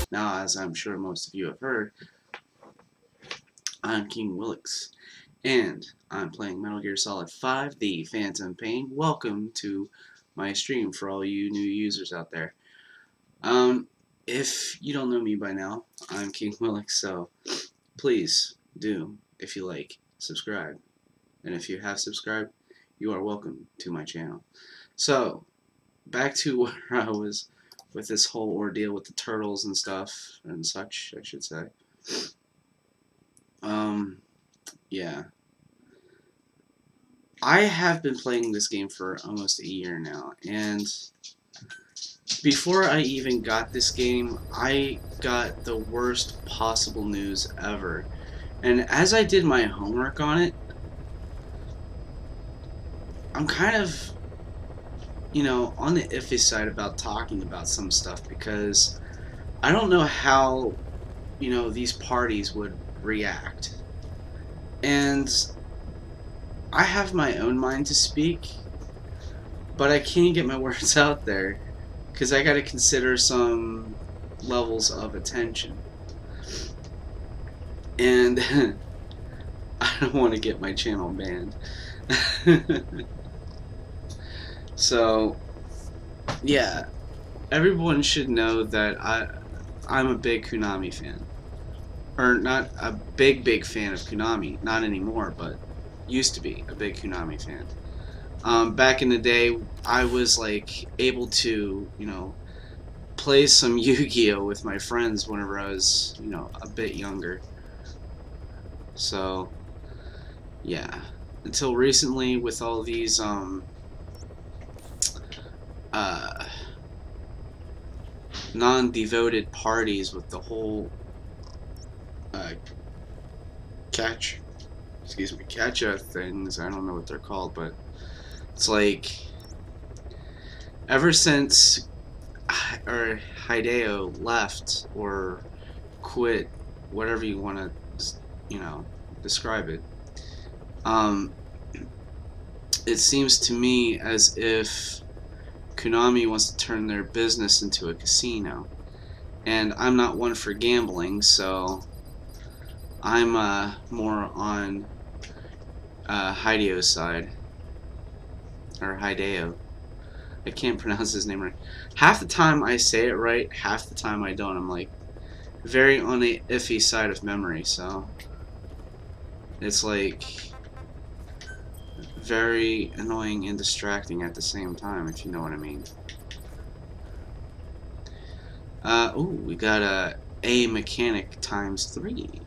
Now, as I'm sure most of you have heard, I'm King Willix, and I'm playing Metal Gear Solid 5, The Phantom Pain. Welcome to my stream for all you new users out there. If you don't know me by now, I'm King Willix, so please do, if you like, subscribe. And if you have subscribed, you are welcome to my channel. So, back to where I was with this whole ordeal with the turtles and stuff and such, I should say. Yeah. I have been playing this game for almost a year now, and before I even got this game, I got the worst possible news ever. And as I did my homework on it, I'm kind of, you know, on the iffy side about talking about some stuff because I don't know how, you know, these parties would react. And I have my own mind to speak, but I can't get my words out there because I gotta consider some levels of attention. And I don't want to get my channel banned. So, yeah, everyone should know that I'm a big Konami fan. Or not a big fan of Konami, not anymore, but used to be a big Konami fan. Back in the day, I was like able to, you know, play some Yu-Gi-Oh with my friends whenever I was, you know, a bit younger. So, yeah, until recently with all these non-devoted parties with the whole catcha things. I don't know what they're called, but it's like ever since Hideo left or quit, whatever you want to, you know, describe it. It seems to me as if Konami wants to turn their business into a casino, and I'm not one for gambling, so I'm more on Hideo's side, or Hideo. I can't pronounce his name right. Half the time I say it right, half the time I don't. I'm like very on the iffy side of memory, so it's like very annoying and distracting at the same time, if you know what I mean. Ooh, we got a mechanic times 3.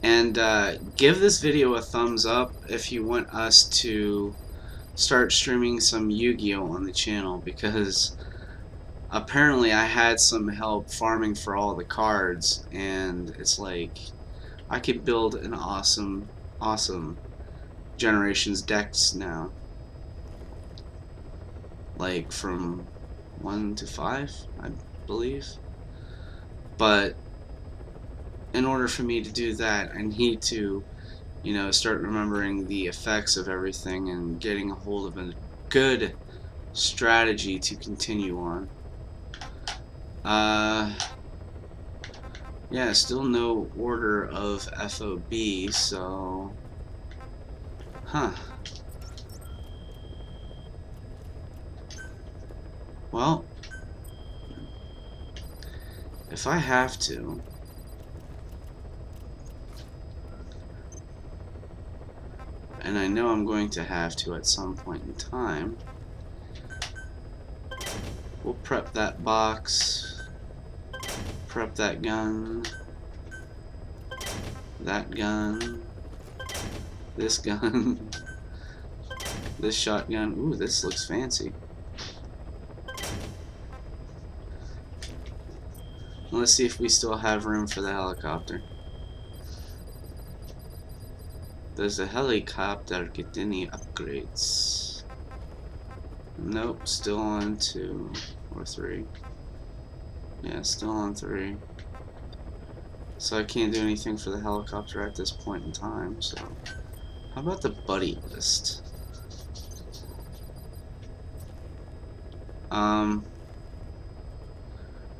And give this video a thumbs up if you want us to start streaming some Yu-Gi-Oh on the channel, because apparently I had some help farming for all the cards, and it's like I could build an awesome Generations decks now, like from 1 to 5, I believe. But in order for me to do that, I need to, you know, start remembering the effects of everything and getting a hold of a good strategy to continue on. Yeah, still no order of FOB, so... Huh. Well, if I have to... and I know I'm going to have to at some point in time, we'll prep that box, prep that gun, this gun, this shotgun. Ooh, this looks fancy. Let's see if we still have room for the helicopter. Does the helicopter get any upgrades? Nope, still on 2 or 3. Yeah, still on 3. So I can't do anything for the helicopter at this point in time, so... How about the buddy list?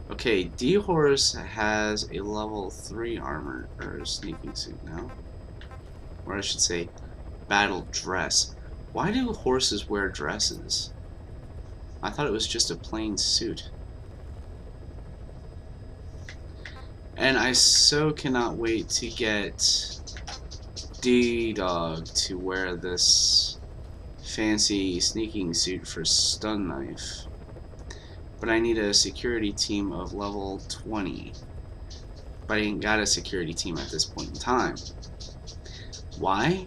Okay, D-Horse has a level 3 armor, or sneaking suit now. Or I should say, battle dress. Why do horses wear dresses? I thought it was just a plain suit. And I so cannot wait to get D-Dog to wear this fancy sneaking suit for stun knife. But I need a security team of level 20. But I ain't got a security team at this point in time. Why?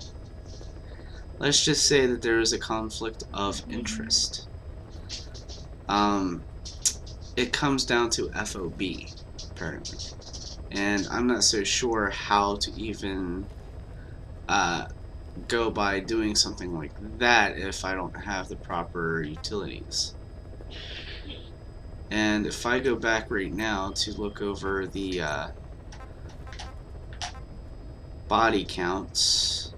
Let's just say that there is a conflict of interest. It comes down to FOB, apparently. And I'm not so sure how to even go by doing something like that if I don't have the proper utilities. And if I go back right now to look over the body counts,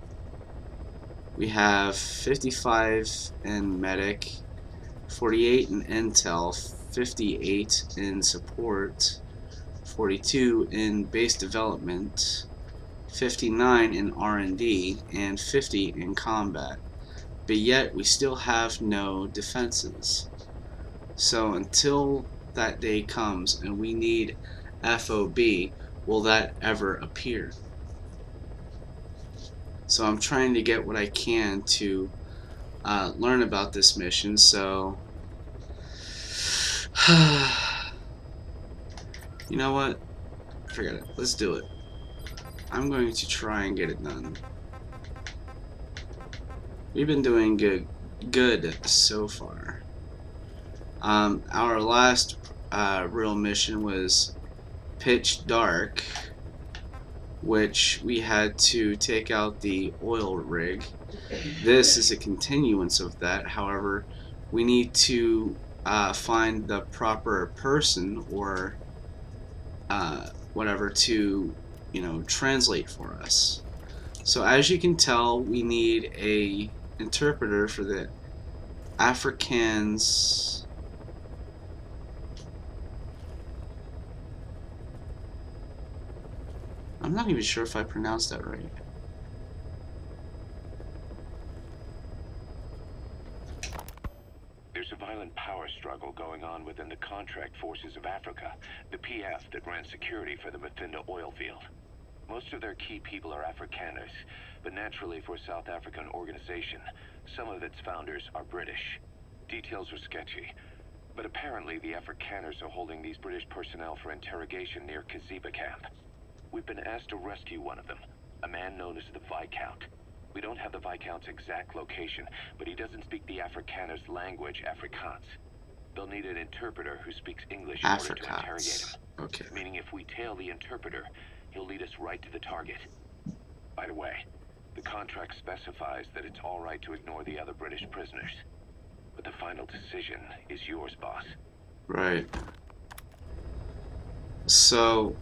we have 55 in medic, 48 in intel, 58 in support, 42 in base development, 59 in R&D, and 50 in combat. But yet we still have no defenses. So until that day comes and we need FOB, will that ever appear? So I'm trying to get what I can to learn about this mission, so you know what? Forget it. Let's do it. I'm going to try and get it done. We've been doing good so far. Our last real mission was Pitch Dark, which we had to take out the oil rig. This is a continuance of that. However, we need to find the proper person or whatever to, translate for us. So as you can tell, we need a interpreter for the Afrikaans. I'm not even sure if I pronounced that right. There's a violent power struggle going on within the contract forces of Africa, the PF that ran security for the Mafinda oil field. Most of their key people are Afrikaners, but naturally for a South African organization, some of its founders are British. Details are sketchy, but apparently the Afrikaners are holding these British personnel for interrogation near Kaziba camp. We've been asked to rescue one of them, a man known as the Viscount. We don't have the Viscount's exact location, but he doesn't speak the Afrikaners' language, Afrikaans. They'll need an interpreter who speaks English in order to interrogate him. Okay. Meaning if we tail the interpreter, he'll lead us right to the target. By the way, the contract specifies that it's all right to ignore the other British prisoners. But the final decision is yours, boss. Right. So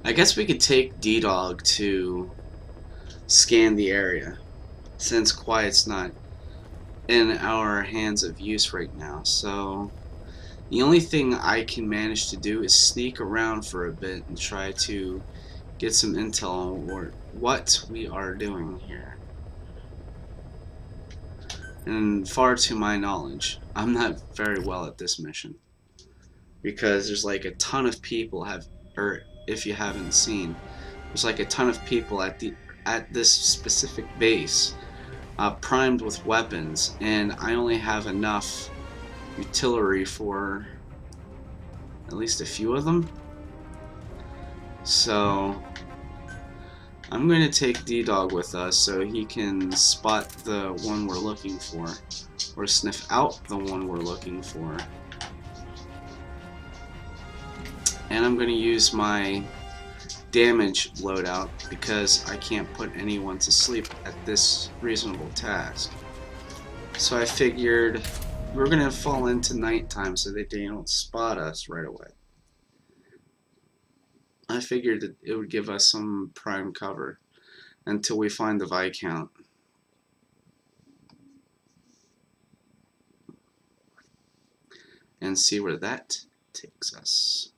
I guess we could take D-Dog to scan the area, since Quiet's not in our hands of use right now. So the only thing I can manage to do is sneak around for a bit and try to get some intel on what we are doing here. And far to my knowledge, I'm not very well at this mission, because there's like a ton of people if you haven't seen, there's like a ton of people at this specific base, primed with weapons, and I only have enough utility for at least a few of them. So I'm going to take D-Dog with us so he can spot the one we're looking for, or sniff out the one we're looking for. And I'm going to use my damage loadout because I can't put anyone to sleep at this reasonable task. So I figured we're gonna fall into nighttime so that they don't spot us right away. I figured that it would give us some prime cover until we find the Viscount. And see where that takes us.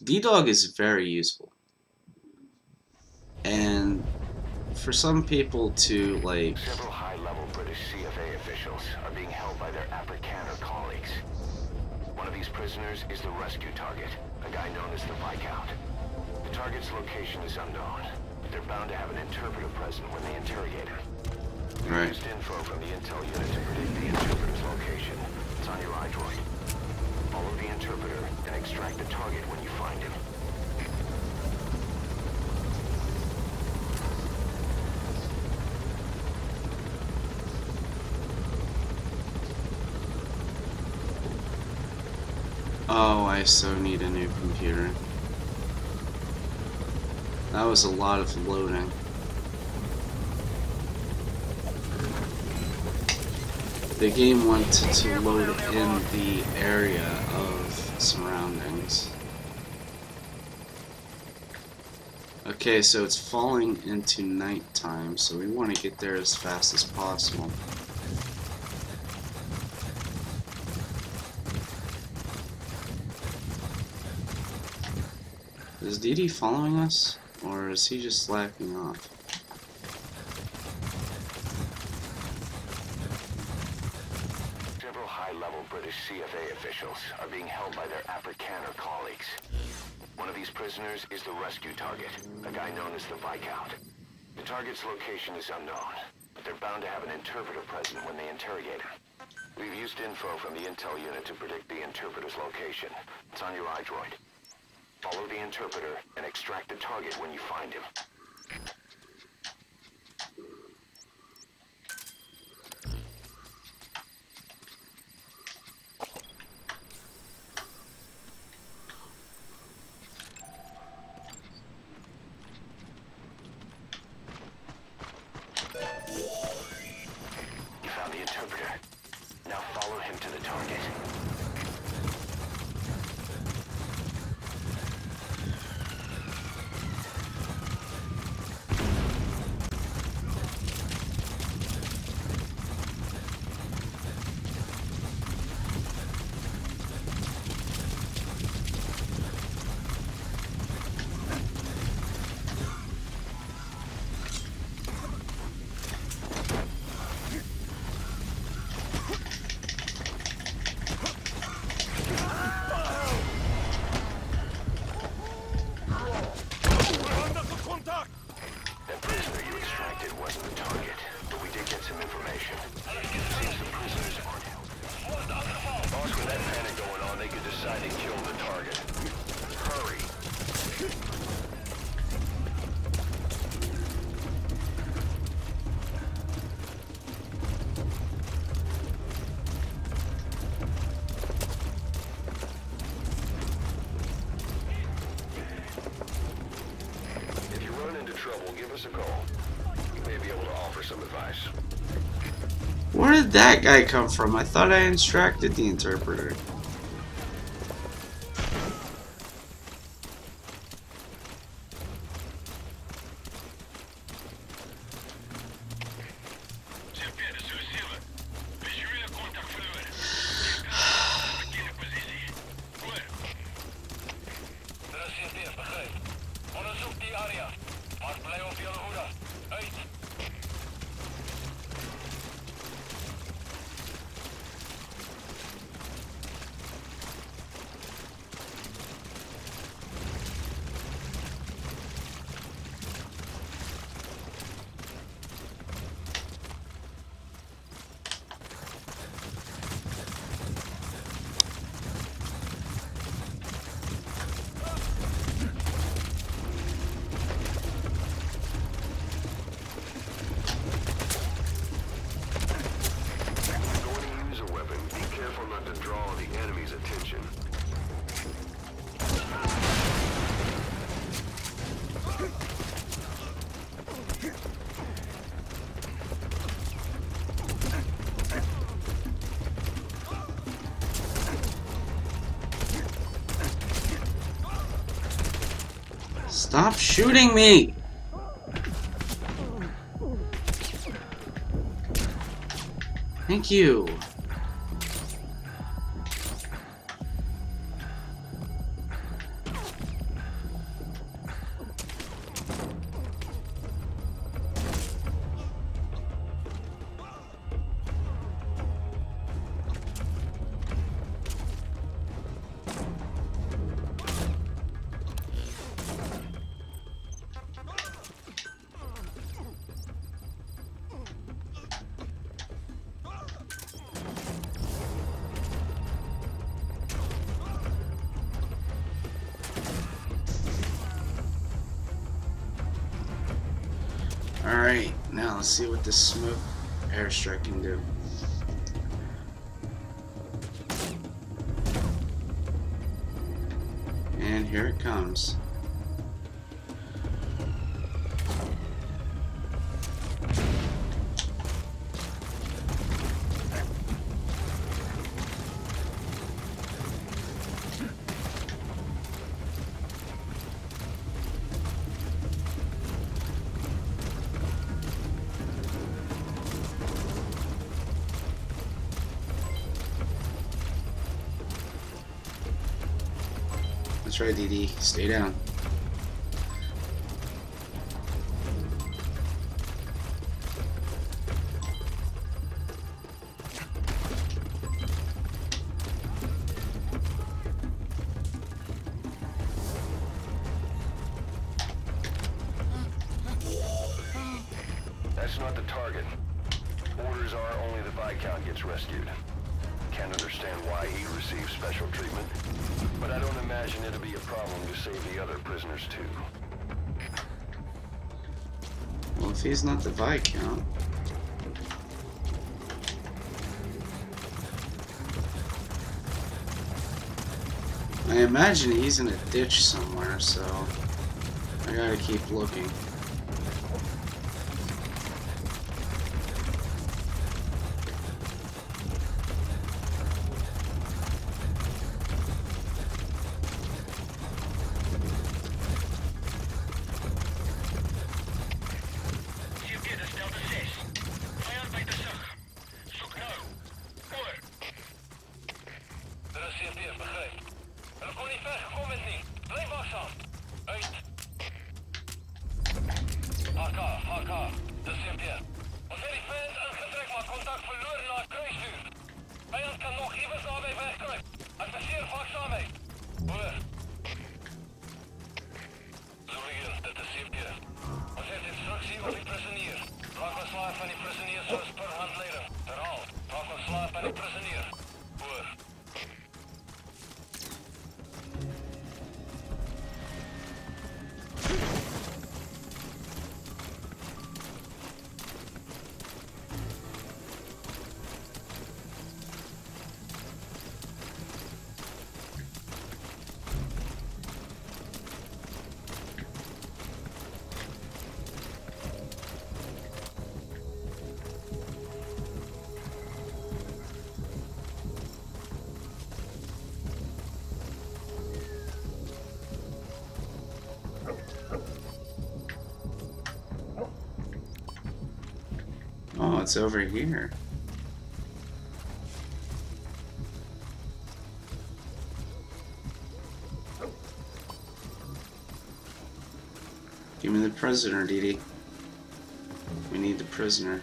D-Dog is very useful. And for some people to, like... Several high-level British CFA officials are being held by their Afrikaner colleagues. One of these prisoners is the rescue target, a guy known as the Viscount. The target's location is unknown, but they're bound to have an interpreter present when they interrogate him. Right. Used info from the intel unit to predict the interpreter's location. It's on your iDroid. Follow the interpreter and extract the target when you find him. Oh, I so need a new computer. That was a lot of loading. The game wanted to load in the area of surroundings. Okay, so it's falling into nighttime, so we want to get there as fast as possible. Is DD following us, or is he just slacking off? Several high-level British CFA officials are being held by their Afrikaner colleagues. One of these prisoners is the rescue target, a guy known as the Viscount. The target's location is unknown, but they're bound to have an interpreter present when they interrogate him. We've used info from the intel unit to predict the interpreter's location. It's on your iDroid. Follow the interpreter and extract the target when you find him. You found the interpreter. Now follow him to the target. That prisoner you extracted wasn't the target, but we did get some information. Seems the prisoners aren't held. Boss, with that panic going on, they could decide to kill the target. Hurry. If you run into trouble, give us a call. We may be able to offer some advice. Where did that guy come from? I thought I extracted the interpreter. Stop shooting me! Thank you. Alright, now let's see what this smoke airstrike can do. And here it comes. That's right, DD. Stay down. That's not the target. Orders are only the Viscount gets rescued. Can't understand why he receives special treatment, but I don't imagine it'll be a problem to save the other prisoners too. Well, if he's not the Viscount... I imagine he's in a ditch somewhere, so I gotta keep looking. Oh, it's over here. Give me the prisoner, Dee Dee. We need the prisoner.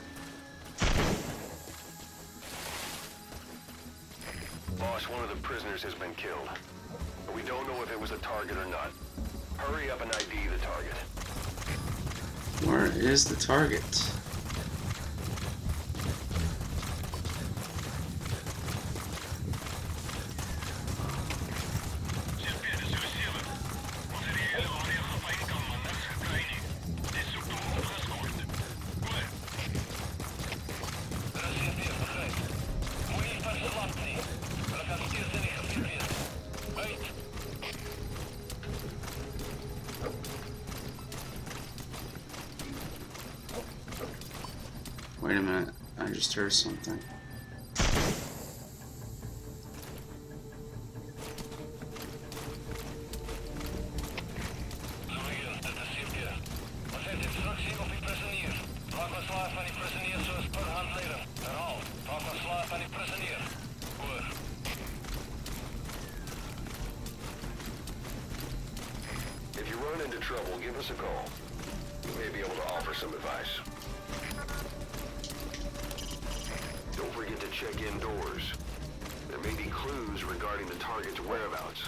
Boss, one of the prisoners has been killed. But we don't know if it was a target or not. Hurry up and ID the target. Where is the target? Wait a minute, I just heard something. trouble, give us a call. We may be able to offer some advice. Don't forget to check indoors. There may be clues regarding the target's whereabouts.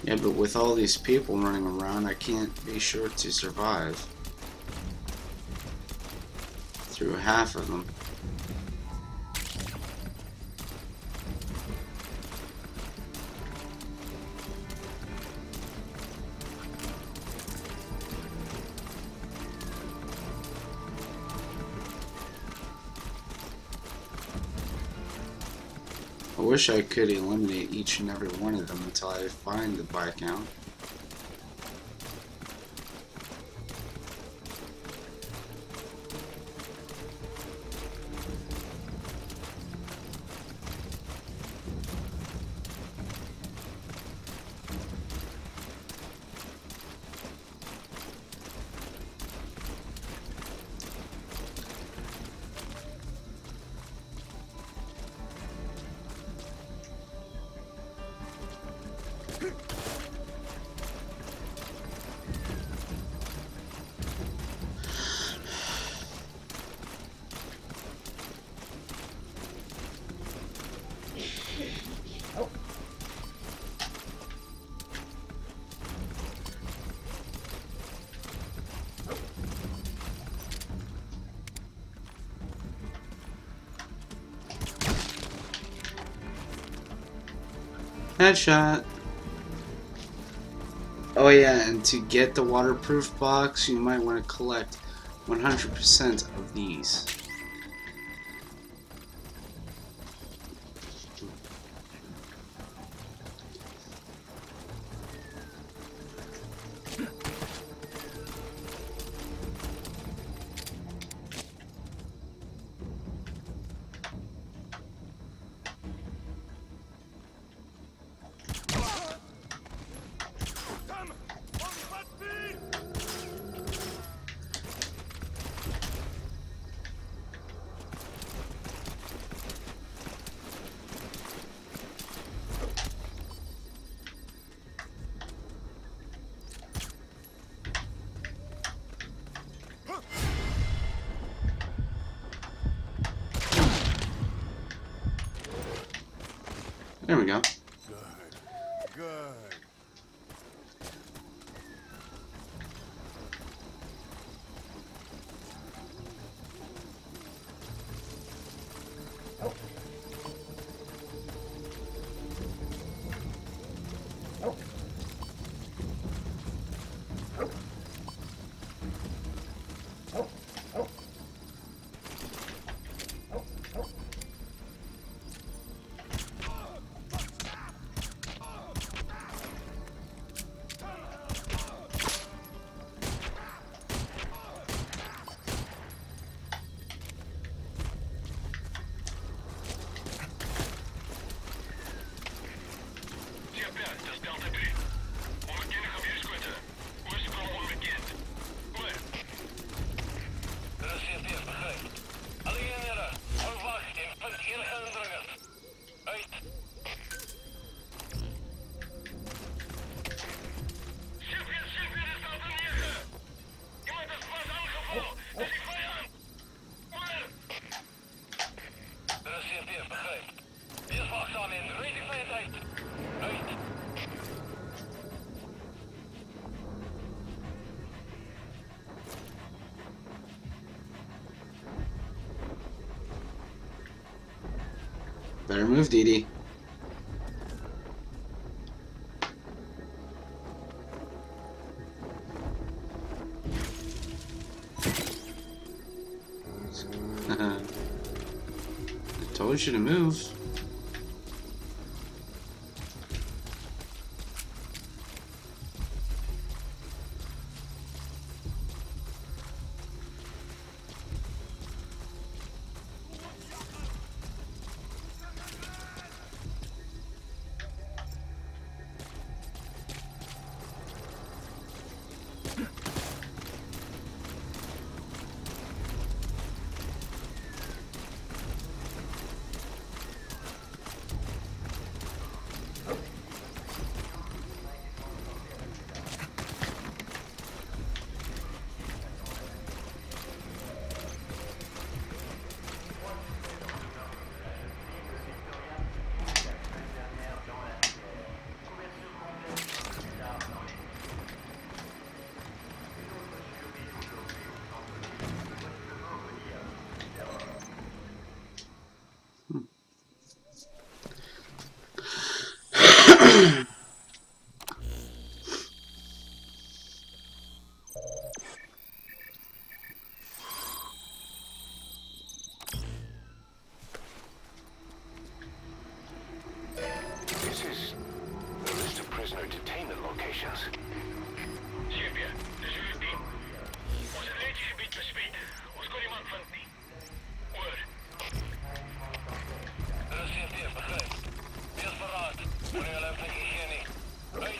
Yeah, but with all these people running around, I can't be sure to survive through half of them. I wish I could eliminate each and every one of them until I find the buy count. Headshot. Oh yeah, and to get the waterproof box, you might want to collect 100% of these. There we go. Good. Good. Better move, Dee Dee. I told you to move. This is a list of prisoner detainment locations. Zie je, de zuurteam. Onze leedjes een beetje speed. Ons kon iemand van die. Hoor. Dat is hier, begrijp. Weer verraad. Wanneer je loopt hier niet. Right.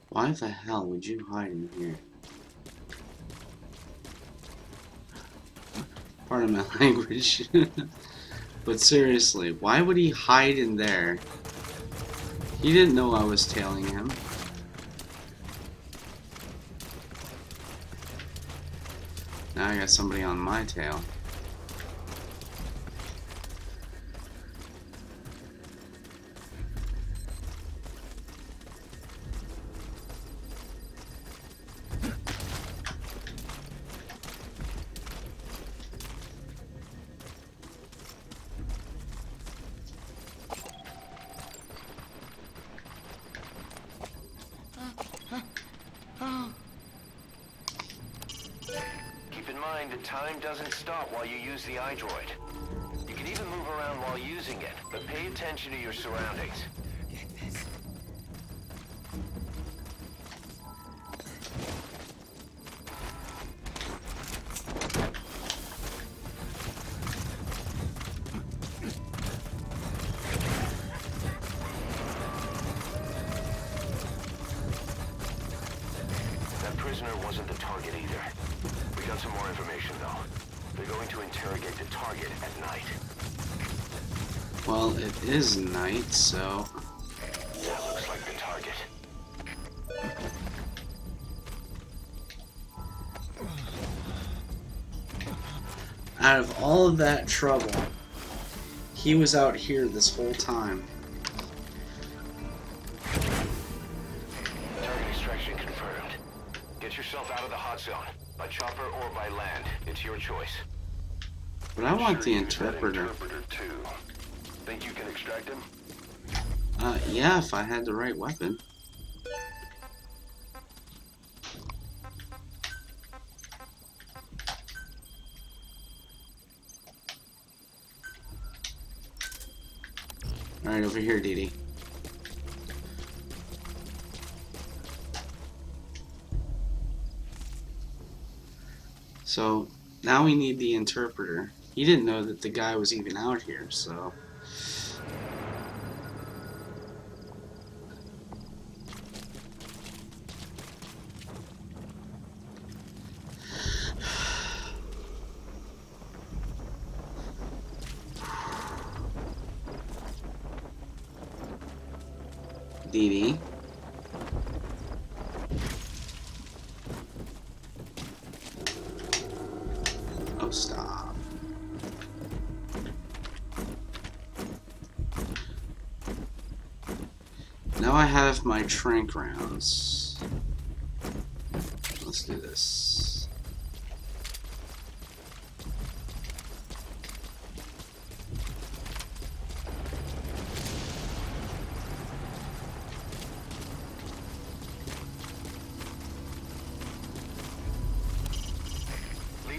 Why the hell would you hide in here? Pardon my language. But seriously, why would he hide in there? He didn't know I was tailing him. Now I got somebody on my tail. Keep in mind that time doesn't stop while you use the iDroid. You can even move around while using it, but pay attention to your surroundings. That prisoner wasn't the target either. We got some more information, though. They're going to interrogate the target at night. Well, it is night, so... That looks like the target. Out of all of that trouble, he was out here this whole time. Target extraction confirmed. Get yourself out of the hot zone. By chopper or by land. It's your choice. But I want the Sure use that interpreter. interpreter too. Think you can extract him? Yeah, if I had the right weapon. Alright, over here, Dee Dee. So, now we need the interpreter. He didn't know that the guy was even out here, so... Dee Dee. Oh, stop. Now I have my trank rounds. Let's do this.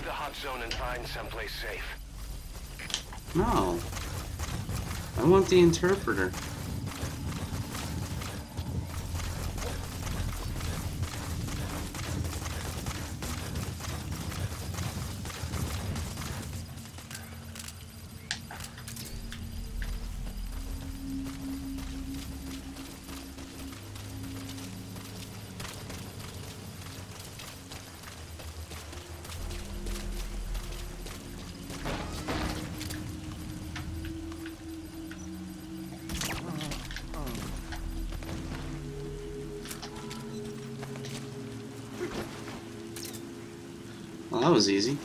the hot zone and find someplace safe. No. I want the interpreter. Well, that was easy.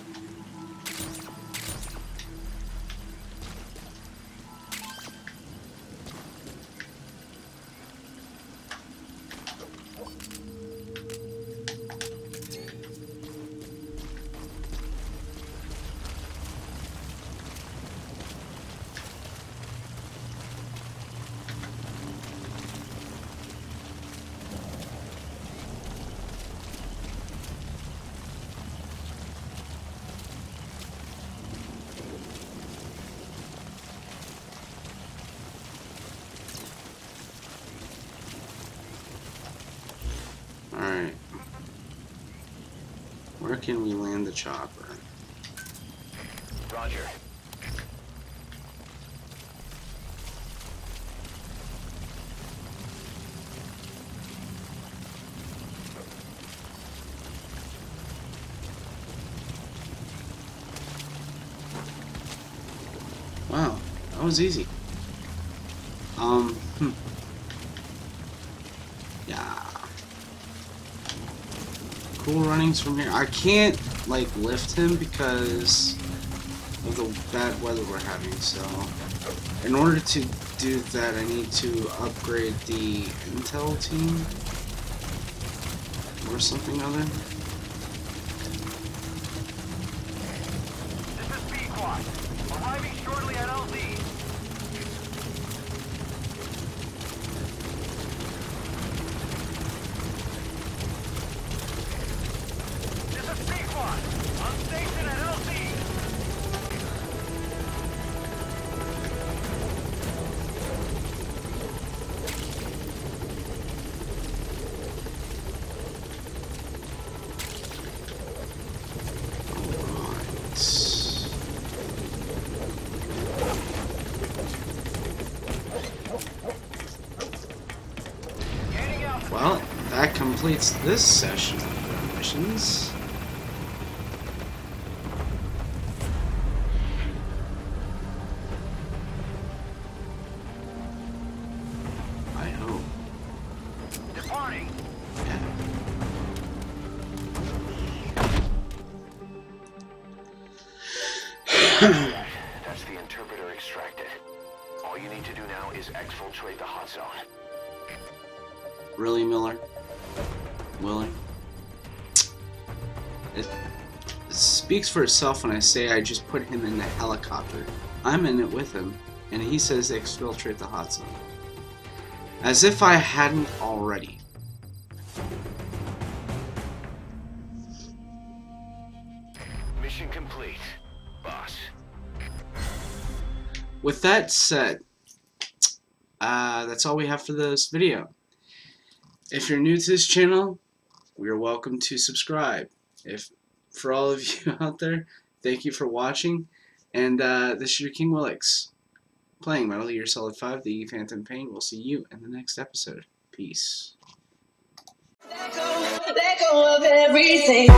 Alright. Where can we land the chopper? Roger. Wow, that was easy. Yeah. Cool runnings from here. I can't, like, lift him because of the bad weather we're having, so in order to do that, I need to upgrade the intel team or something other. This is B-Quad. Arriving shortly at LZ. This is B-Quad. On station at LZ. Well, that completes this session of missions. I hope. Departing. That's the interpreter extracted. All you need to do now is exfiltrate the hot zone. Really, Miller? Willie? It speaks for itself when I say I just put him in the helicopter. I'm in it with him, and he says exfiltrate the hot zone. As if I hadn't already. Mission complete, boss. With that said, that's all we have for this video. If you're new to this channel, you're welcome to subscribe. For all of you out there, thank you for watching. And this is your King Willix, playing Metal Gear Solid 5, The Phantom Pain. We'll see you in the next episode. Peace. Let go of everything.